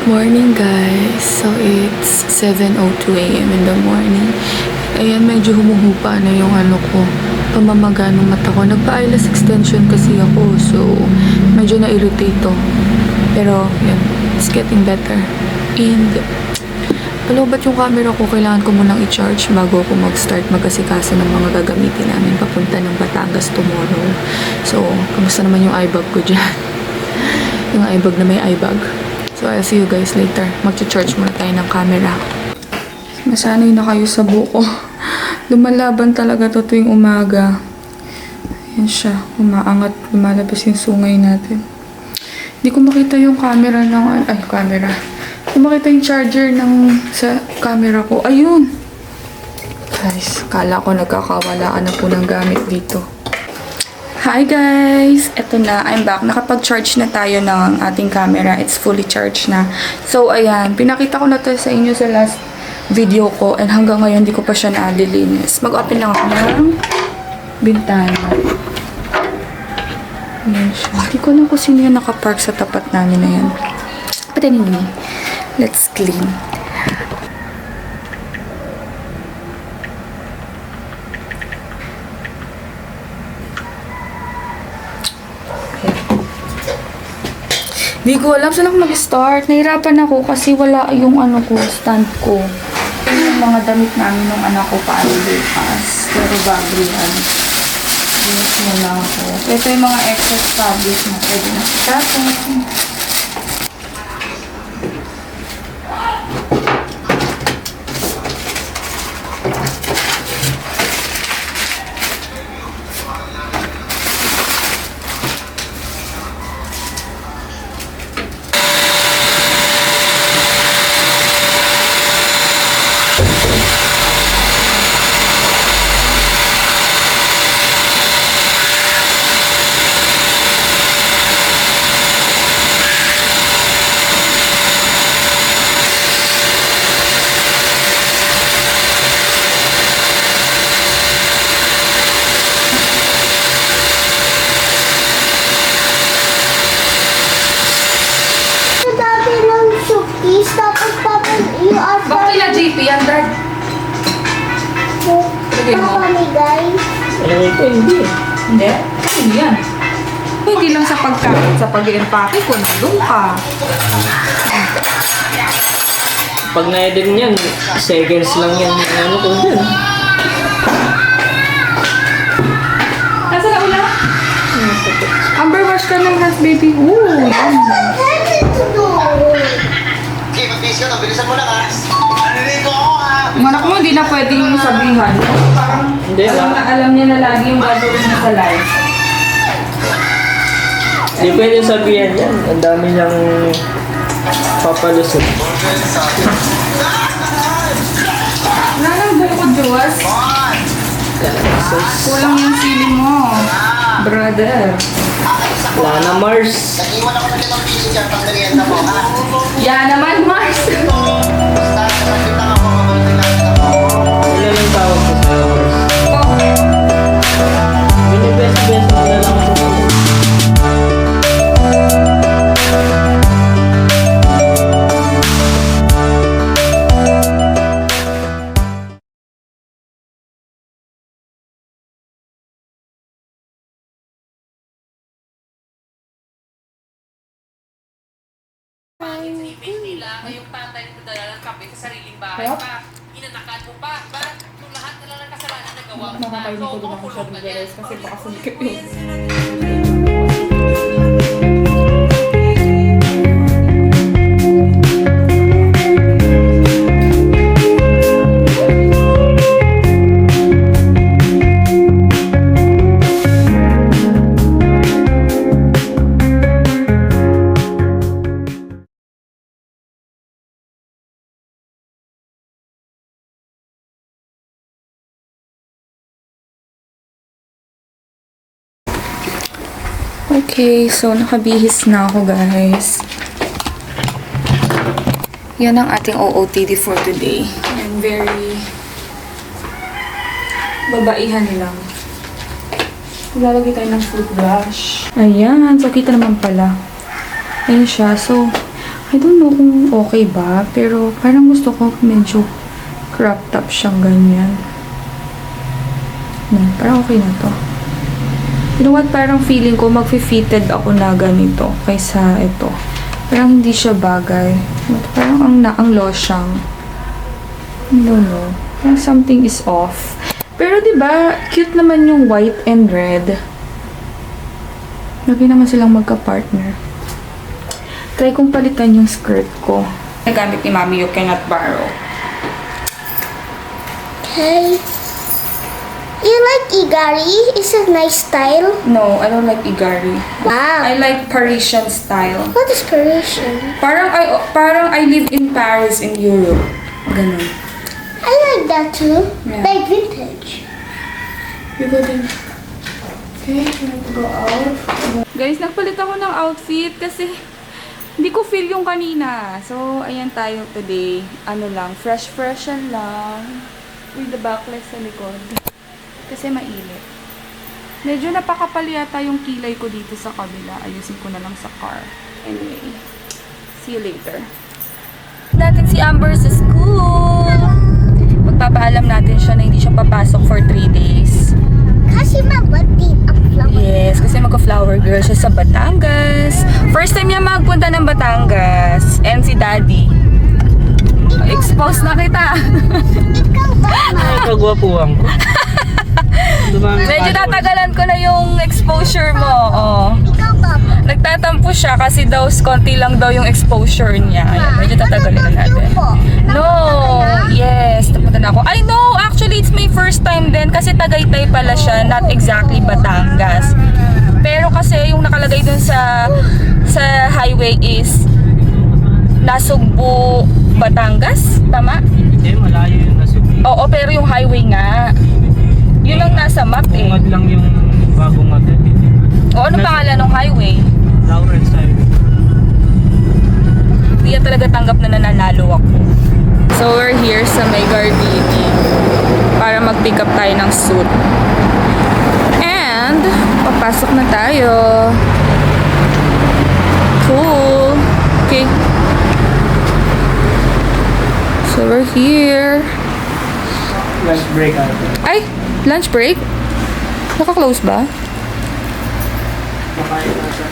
Morning guys. So it's 7:02 a.m. in the morning. Ayan, medyo humuhupa na yung pamamaga ng mata ko. Nagpa-eyelash extension kasi ako. So, medyo na-irritate to. Pero, yun. It's getting better. And, palobat yung camera ko. Kailangan ko munang i-charge bago ako mag-start mag-asikaso ng mga gagamitin namin papunta ng Batangas tomorrow. So, kamusta naman yung eye bag ko dyan? Yung eye bag na may eye bag. So, I'll see you guys later. Mag-charge muna tayo ng camera. Masanay na kayo sa buko. Lumalaban talaga to tuwing umaga. Ayan siya. Umaangat. Lumalabas yung sungay natin. Hindi ko makita yung camera ng... Ay, camera. Hindi ko makita yung charger sa camera ko. Ayun! Guys, kala ko nagkakawalaan na po ng gamit dito. Hi guys! Eto na, I'm back. Nakapag-charge na tayo ng ating camera. It's fully charged na. So, ayan. Pinakita ko na to sa inyo sa last video ko. And hanggang ngayon, hindi ko pa siya nalilinis. Mag-open lang ako ng bintana. Ayan siya. Hindi ko alam kung sino yung nakapark sa tapat namin na yan. But anyway, let's clean. Hindi ko alam saan ako mag-start. Nahirapan ako kasi wala yung stand ko. Yung mga damit namin ng anak ko paano bukas. Pero bago yan. Bukas muna ako. Ito yung mga excess fabric na pwede na kitapon. Bakit na JP yan, Dad? Lagay mo. Alam ko, hindi. Hindi? Ano yan? Hindi lang sa pagkain, sa pag-i-empake ko, nandun ka. Pag na-edit niyan, seconds lang yan. Ano ko dyan? Nasa na ulan? Amber, wash ka ng hands, baby. Ooh, yan. Okay, mag-face ka na. Bilisan mo lang ha. Naliligo ako ha. Yung anak mo, hindi na pwedeng sabihan. Parang Hindi, alam niya na lagi yung gagawin niya sa life. Hindi pwede sabihan yan. Ang dami niyang papalusot. Wala nang buko, Juwas. Kulang yung sili mo. Brother. Wala na, Mars. Nag-iwan ako ng limang piso dyan pang merienda mo ha. Yan naman, Mars. Basta, nakakit lang ako. Mabulitin lang ako. Ilan ang tawag ko sa Mars? Oh. Binibest-best mo na lang ako. Ngayong tatay nito dala ng kape sa sariling bahay pa. Inanakan mo pa. Bakit nung lahat na lang ng kasalanan nagawa mo na? Makakainin ko din ako sa guys kasi baka sumikip yun. Okay, so nakabihis na ako guys. Yan ang ating OOTD for today. And very babaihan lang. Lalagay tayo ng fruit brush. Ayan, so kita naman pala. Ayan siya. So, I don't know kung okay ba, pero parang gusto ko medyo crop top siyang ganyan. Parang okay na to. You know what? Parang feeling ko mag-fitted ako na ganito kaysa ito. Parang hindi siya bagay. Parang ang losyang. I don't know. Parang something is off. Pero 'di ba, cute naman yung white and red. Lagi naman silang magka-partner. Try kong palitan yung skirt ko. Nagamit ni Mami, you cannot borrow. Hey, you like Igari? It's a nice style. No, I don't like Igari. Wow. I like Parisian style. What is Parisian? Parang I live in Paris in Europe. Ganun. I like that too. Yeah. Like vintage. You go din. Okay, you want to go out? Guys, nagpalit ako ng outfit kasi hindi ko feel yung kanina. So, ayan tayo today. Ano lang, fresh-freshan lang. With the backless sa likod. Kasi mainit. Medyo napakapal yata yung kilay ko dito sa kabila. Ayusin ko na lang sa car. Anyway, see you later. Natin si Amber sa school. Magpapaalam natin siya na hindi siya papasok for 3 days. Kasi mabati ang flower. Yes, kasi magka-flower girl siya sa Batangas. First time niya magpunta ng Batangas. And si Daddy. Expose na kita. Ikaw ba, ma? Ay, kagwapuhan ko. Medyo tatagalan ko na yung exposure mo. Oh. Ikaw ba, ma? Nagtatampo siya kasi daw konti lang daw yung exposure niya. Ayan, medyo tatagalan na natin. No, yes, tapunta na ako. I know, actually it's my first time din kasi Tagaytay pala siya, not exactly Batangas. Pero kasi yung nakalagay dun sa highway is Nasugbu, Batangas, tama? Hindi, malayo yung nasubi. Oo, pero yung highway nga. Yun ang nasa map eh. Bungad lang yung bagong map. O, ano pangalan ng highway? Lawrence Highway. Hindi yan talaga tanggap na nananalo ako. So, we're here sa May Gardini para mag-pick up tayo ng suit. And, papasok na tayo. Cool. Okay. So, we're here. Lunch break ata. Ay, lunch break? Naka-close ba? Makain ata.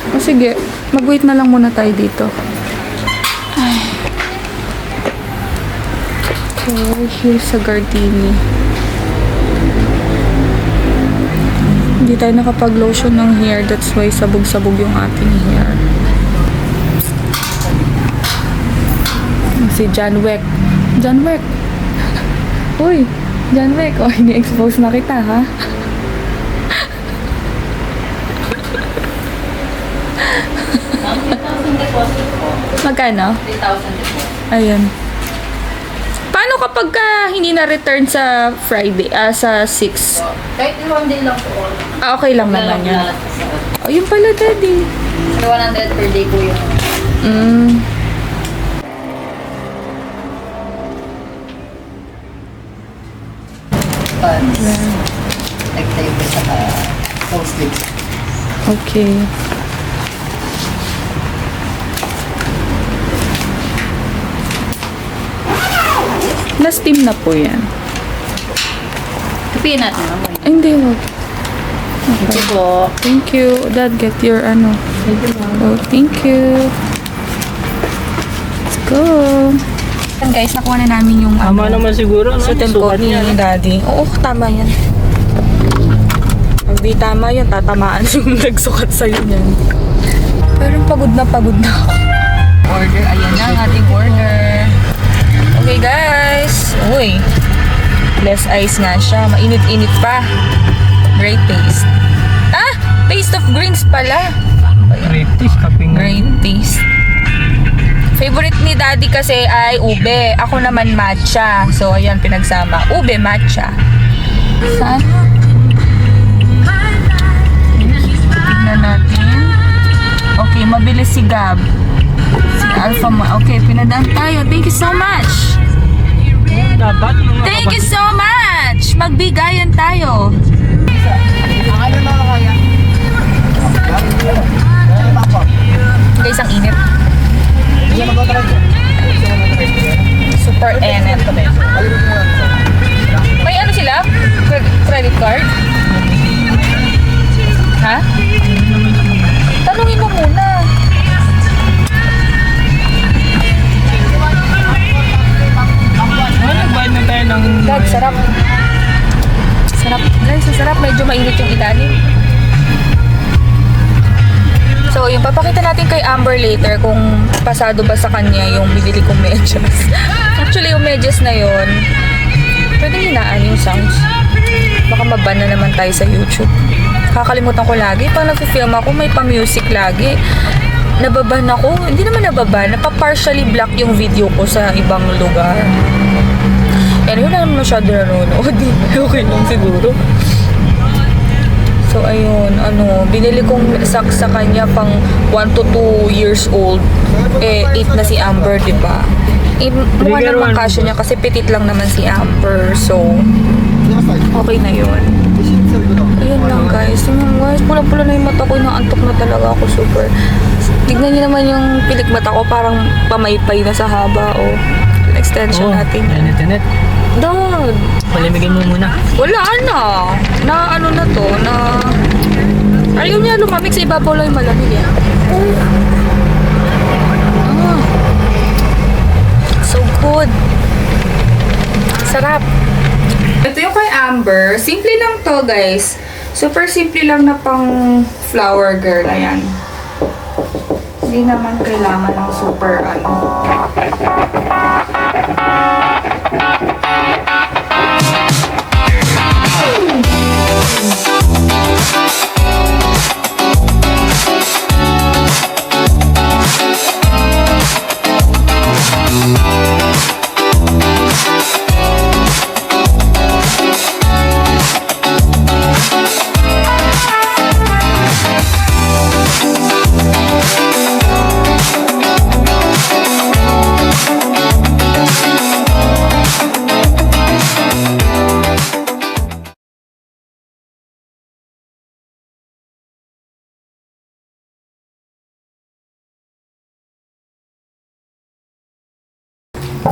O sige, mag-wait na lang muna tayo dito. Ay. Okay, we're here sa Gardini. Hindi tayo nakapag-lotion ng hair. That's why sabog-sabog yung ating hair. Si John Wick. John Wick! Uy! John Wick! Oh, ini-expose na kita, ha? Magkano? 3,000 Ayan. Paano kapag hindi na-return sa Friday, sa 6? Kahit 1 day lang po. Okay lang naman yan. Oh, yun pala, Daddy. 100 per day po yun. Mm. Pants. Nag-tape ko sa long sleeves. Okay. Na-steam na po yan. Kapihin natin naman. Ay, hindi, wag. Thank you po. Thank you. Dad, get your ano. Thank you, ma'am. Oh, thank you. Let's go. Yan guys, nakuha na namin yung Tama naman siguro, no? suit and coat Sukat ni niya. Daddy. Oo, tama yan. Pag di tama yan, tatamaan yung nagsukat sa'yo yan. Parang pagod na ako. Order, ayan na ang ating order. Okay guys. Uy. Less ice nga siya. Mainit-init pa. Great taste. Ah! Taste of greens pala. Great taste, kaping. Great taste. Favorite ni Daddy kasi ay ube. Ako naman matcha. So, ayan, pinagsama. Ube, matcha. Saan? Tignan natin. Okay, mabilis si Gab. Si Alpha Ma. Okay, pinadaan tayo. Thank you so much. Dapat yung mga Thank you so much. Magbigayan tayo. Guys, ang init. Dad, sarap. Sarap. Guys, sarap. Medyo mainit yung ilalim. So, yung papakita natin kay Amber later kung pasado ba sa kanya yung bibili kong medyas. Actually, yung medyas na yun, pwede hinaan yung sounds. Baka maban na naman tayo sa YouTube. Kakalimutan ko lagi. Pag nag-film ako, may pa-music lagi. Nababan ako. Hindi naman nababan. Napa-partially block yung video ko sa ibang lugar. And yun lang masyado nanonood. Okay lang siguro. So, ayun, binili kong sak sa kanya pang 1 to 2 years old. 8 na si Amber, diba? Mukha naman kasya niya kasi petit lang naman si Amber. So, okay na yun. Ayun lang, guys. Guys, pula-pula na yung mata ko. Inaantok na talaga ako super. Tignan niyo naman yung pilik mata ko. Parang pamaypay na sa haba. Extension natin. Init. Dad! Palimigin mo muna. Wala na. Ayaw niya lumamig sa ibabaw lang yung malamig eh. So good. Sarap. Ito yung kay Amber. Simple lang to, guys. Super simple lang na pang flower girl. Ayan. Hindi naman kailangan ng super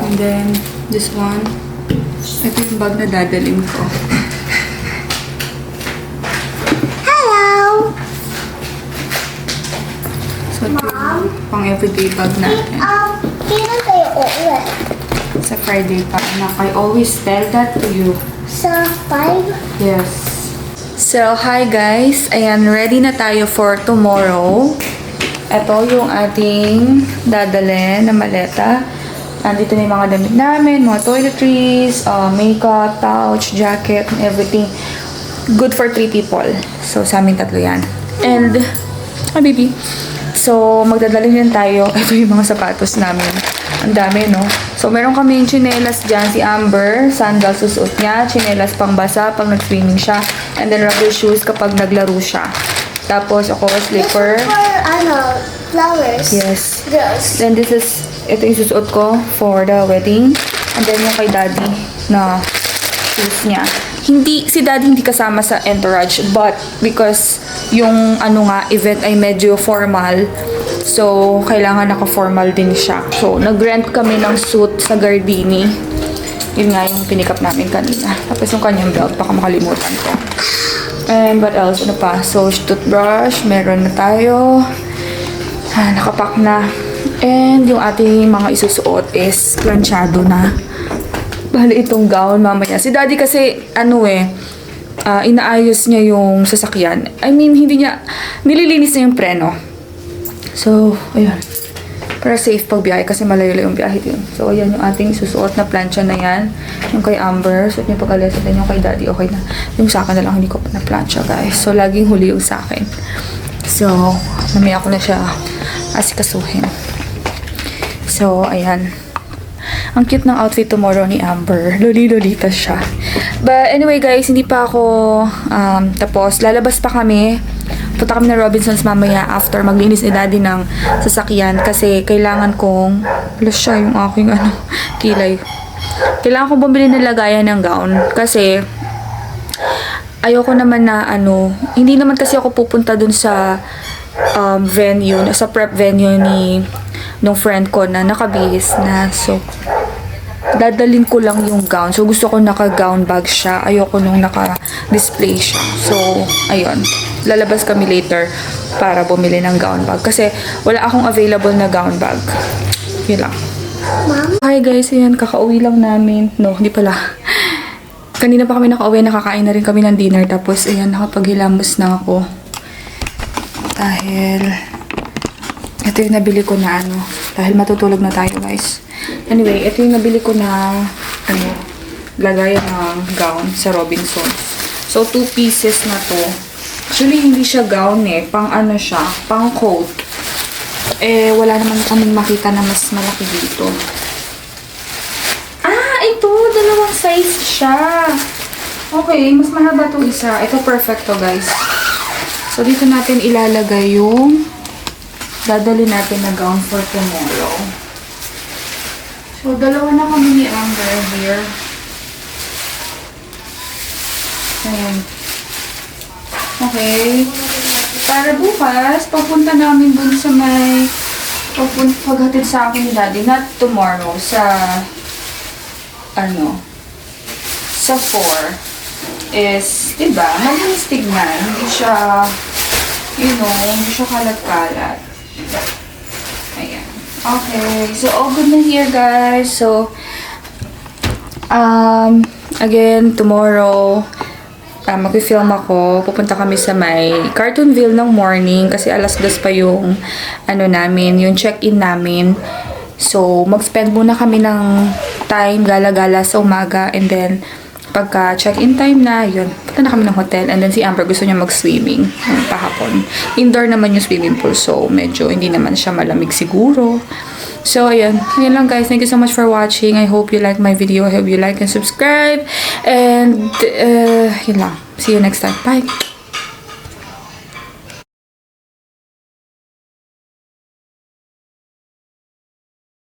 And then, this one. Ito yung bag na dadalhin ko. Hello. So, ito yung pang everyday bag natin. Kailan tayo uuwi? Sa Friday pa. I always tell that to you. Sa 5? Yes. So, hi guys. Ayan, ready na tayo for tomorrow. Ito yung ating dadalhin na maleta. Andito na yung mga damit namin, mga toiletries, makeup, pouch, jacket, and everything. Good for 3 people. So, sa amin 3 yan. And, baby. So, magdadalhin din tayo. Ito yung mga sapatos namin. Ang dami, no? So, meron kami yung chinelas dyan. Si Amber, sandals susuot niya. Chinelas pang basa pag nag-swimming siya. And then, rubber shoes kapag naglaro siya. Tapos, ako, slipper. This is for, flowers. Yes. Girls. Then, ito yung susuot ko for the wedding. And then, yung kay daddy na shoes niya. Si daddy hindi kasama sa entourage, but because yung event ay medyo formal, so kailangan naka-formal din siya. So nag-rent kami ng suit sa Gardini. Yun nga yung pinikap namin kanina. Tapos yung kanyang belt, baka makalimutan ko. And what else? Ano pa? So toothbrush, meron na tayo. Nakapack na. And yung ating mga isusuot is planchado na. Bali itong gown mamaya. Si daddy kasi, inaayos niya yung sasakyan. I mean, nililinis niya yung preno. So, ayun. Para safe pag biyahe kasi malayo-layo yung biyahe yun. So, ayan yung ating susuot na plancha na yan. Yung kay Amber. So, yung pag-alis natin yung kay daddy. Okay na. Yung sa akin na lang, hindi ko pa na plancha, guys. So, laging huli yung sa akin. So, mamaya ko na siya asikasuhin. So, ayan. Ang cute ng outfit tomorrow ni Amber. Loli-lolita siya. But anyway guys, hindi pa ako tapos. Lalabas pa kami. Punta kami na Robinsons mamaya after maglinis ni daddy ng sasakyan. Kasi kailangan kong siya yung aking kilay. Kailangan kong bumili ng lagayan ng gown. Kasi ayoko naman na hindi naman kasi ako pupunta dun sa venue, sa prep venue nung friend ko na nakabihis na. So, dadalhin ko lang yung gown. So, gusto ko naka-gown bag siya. Ayoko nung naka-display siya. So, ayun. Lalabas kami later para bumili ng gown bag. Kasi, wala akong available na gown bag. Yun lang. Mom? Hi guys, ayan. Kakauwi lang namin. No, hindi pala. Kanina pa kami nakauwi, nakakain na rin kami ng dinner. Tapos, ayan, nakapaghilamos na ako. Dahil, ito yung nabili ko na ano. Dahil matutulog na tayo, guys. Anyway, ito yung nabili ko na, ano, lagayan ng gown sa Robinsons. So, 2 pieces na to. Actually, hindi siya gown eh. Pang ano siya, pang coat. Eh, wala naman kaming makita na mas malaki dito. Ito, dalawang size siya. Okay, mas mahaba to isa. Ito perfect to, guys. So, dito natin ilalagay yung dadali natin na gown for tomorrow. So, dalawa na kami ni Amber here. Ayan. Okay. Para bukas, papunta namin dun sa may paghatid sa akin ni Daddy. Not tomorrow, sa sa 4 is, diba, malinis tignan. Hindi siya, hindi siya kalat-kalat. Ayan. Okay. So, all good na here, guys. So, again, tomorrow, mag-film ako. Pupunta kami sa may Cartoonville ng morning kasi alas 2 pa yung, yung check-in namin. So, mag-spend muna kami ng time, gala-gala sa umaga, and then, pagka check-in time na, yun, punta na kami ng hotel, and then si Amber gusto niya mag-swimming pahapon. Indoor naman yung swimming pool, so medyo hindi naman siya malamig siguro. So, ayun. Ayun lang, guys. Thank you so much for watching. I hope you like my video. I hope you like and subscribe. And, yun lang. See you next time. Bye!